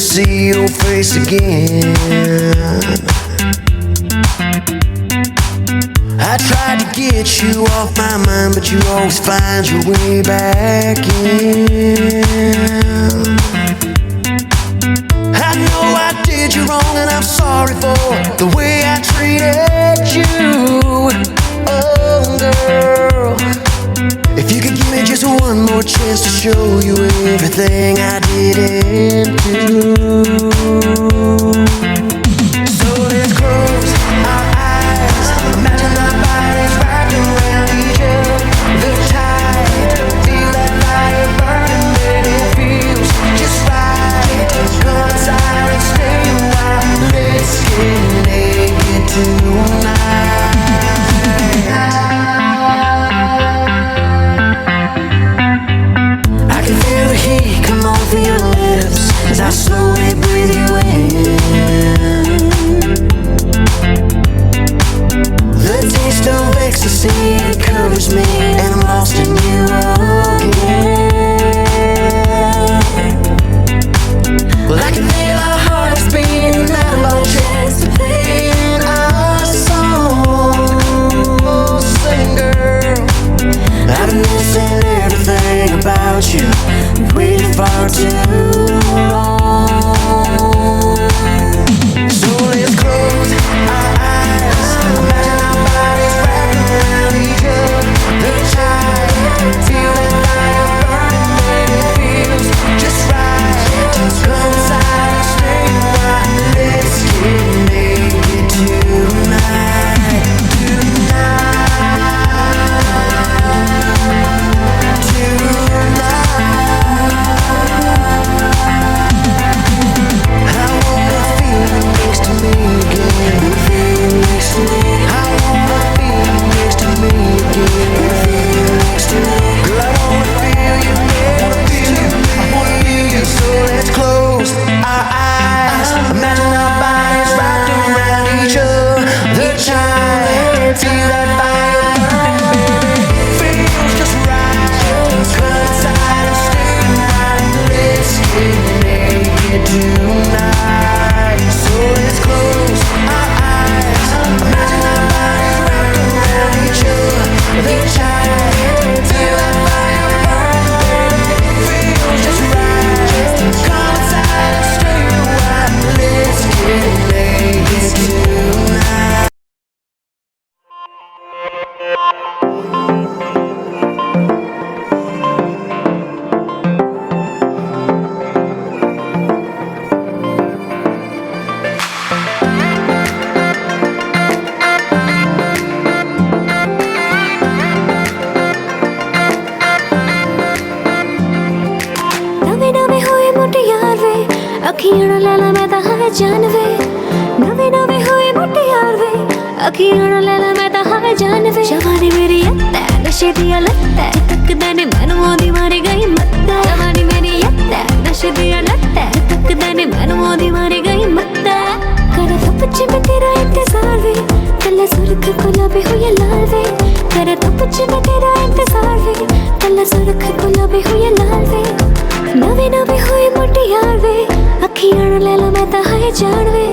see your face again. I tried to get you off my mind, but you always find your way back in. I know I did you wrong and I'm sorry for the way I treated you. Oh girl, if you could give me just one more chance to show you everything I didn't do. So let's close our eyes, imagine our bodies wrapped around each other. The tide, feel that fire burning, baby, it feels just right. Come inside and stay a while, let's get naked tonight. I can feel the heat come over your lips as I slowly breathe you in. The taste of ecstasy, it covers me, and I'm lost in you again. Well, I can feel our hearts beating, not a long chance to play our song. Sing, girl, I've been missing everything about you, waiting far too long. So let's close our eyes, imagine our bodies wrapped around each other. The tide, feel that fire burning, baby, it feels just right. Come inside and stay a while, let's get naked tonight. अखियां नाल लै लै मैं तां है जान वे, नवे नवे होए मोटे यार वे। अखियां नाल लै लै मैं तां है जान वे। जवानी मेरी अत्तै नशे दी लत्तै, तकदे ने मैनू ओदी मारी गई मत्तै। जवानी मेरी अत्तै नशे दी लत्तै, तकदे ने मैनू ओदी मारी गई मत्तै। कर धुप च मैं तेरा इंतजार वे, कल्ला सुर्ख गुलाबी हुई लाल वे। कर धुप च मैं तेरा इंतजार वे, कल्ला सुर्ख गुलाबी हुई लाल वे। नवे नवे होए मोटे यार वे, अखियां नाल लै लै मैं तां है जान वे।